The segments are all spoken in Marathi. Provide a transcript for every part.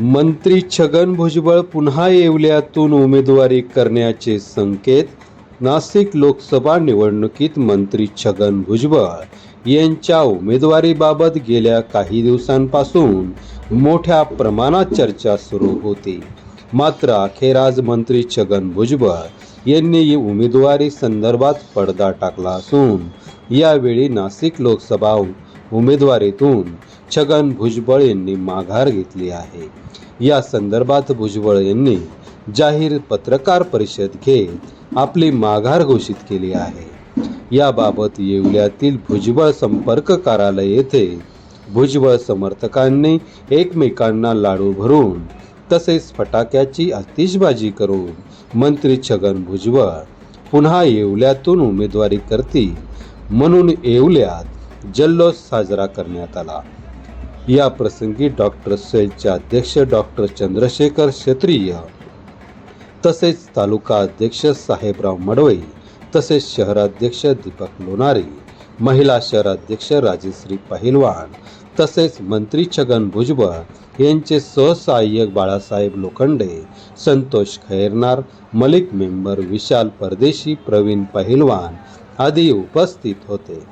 मंत्री छगन भुजबळ पुन्हा येवल्यातून उमेदवारी करण्याचे संकेत. नाशिक लोकसभा निवडणुकीत मंत्री छगन भुजबळ यांच्या उमेदवारीबाबत गेल्या काही दिवसांपासून मोठ्या प्रमाणात चर्चा सुरू होती. मात्र अखेर आज मंत्री छगन भुजबळ यांनी उमेदवारी संदर्भात पडदा टाकला असून यावेळी नाशिक लोकसभा उमेदवारीतून छगन भुजबळ यांनी माघार घेतली आहे. या संदर्भात भुजबळ यांनी जाहीर पत्रकार परिषद घेत आपली माघार घोषित केली आहे. याबाबत येवल्यातील भुजबळ संपर्क कार्यालय येथे भुजबळ समर्थकांनी एकमेकांना लाडू भरून तसेच फटाक्याची आतिषबाजी करून मंत्री छगन भुजबळ पुन्हा येवल्यातून उमेदवारी करतील म्हणून येवल्यात जल्लोष साजरा करण्यात आला. या प्रसंगी डॉक्टर सेलचे अध्यक्ष डॉक्टर चंद्रशेखर क्षत्रिय तसेच तालुका अध्यक्ष साहेबराव मडवई तसेच शहराध्यक्ष दीपक लोणारी, महिला शहराध्यक्ष राजश्री पहिलवान तसेच मंत्री छगन भुजबळ यांचे सहसहाय्यक बाळासाहेब लोखंडे, संतोष खैरनार, मलिक मेंबर विशाल परदेशी, प्रवीण पहिलवान आदी उपस्थित होते.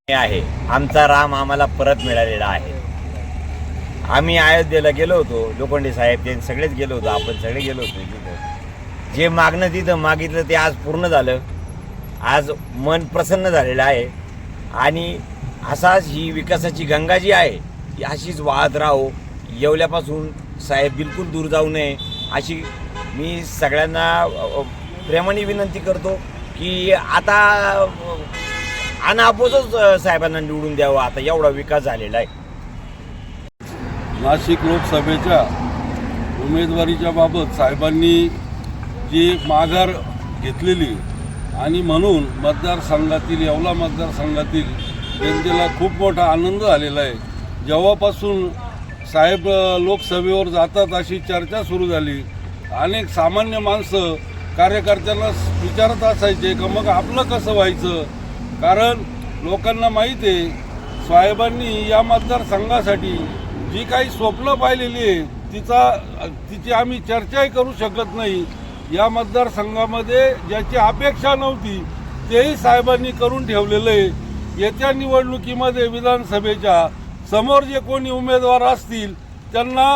आहे आमचा राम आम्हाला परत मिळालेला आहे. आम्ही अयोध्येला गेलो होतो, लोखंडे साहेब ते सगळेच गेलो होतो, आपण सगळे गेलो होतो. तिथं जे मागणं तिथं मागितलं ते आज पूर्ण झालं. आज मन प्रसन्न झालेलं आहे आणि असाच ही विकासाची गंगा जी आहे ती अशीच वाहत राहो. येवल्यापासून साहेब बिलकुल दूर जाऊ नये अशी मी सगळ्यांना प्रेमाने विनंती करतो की आता अनापोजच साहेबांना निवडून द्यावं. आता एवढा विकास झालेला आहे. नाशिक लोकसभेच्या उमेदवारीच्या बाबत साहेबांनी जी माघार घेतलेली आणि म्हणून मतदारसंघातील येवला मतदारसंघातील जनतेला खूप मोठा आनंद झालेला आहे. जेव्हापासून साहेब लोकसभेवर जातात अशी चर्चा सुरू झाली. अनेक सामान्य माणसं कार्यकर्त्यांना विचारत असायचे का मग आपलं कसं व्हायचं, कारण लोकांना माहीत आहे साहेबांनी या मतदारसंघासाठी जी काही स्वप्न पाहिलेली आहे तिची आम्ही चर्चाही करू शकत नाही. या मतदारसंघामध्ये ज्याची अपेक्षा नव्हती तेही साहेबांनी करून ठेवलेलं आहे. येत्या निवडणुकीमध्ये विधानसभेच्या समोर जे कोणी उमेदवार असतील त्यांना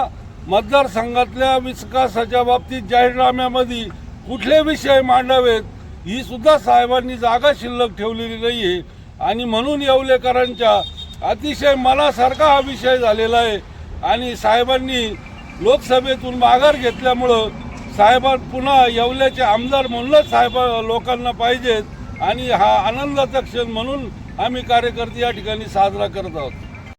मतदारसंघातल्या विकासाच्या बाबतीत जाहीरनाम्यामध्ये कुठले विषय मांडावेत ही सुद्धा साहेबांनी जागा शिल्लक ठेवलेली नाही आहे. आणि म्हणून येवलेकरांच्या अतिशय मनासारखा हा विषय झालेला आहे. आणि साहेबांनी लोकसभेतून माघार घेतल्यामुळं साहेबां पुन्हा येवल्याचे आमदार म्हणूनच साहेब लोकांना पाहिजेत आणि हा आनंदाचा क्षण म्हणून आम्ही कार्यकर्ते या ठिकाणी साजरा करत आहोत.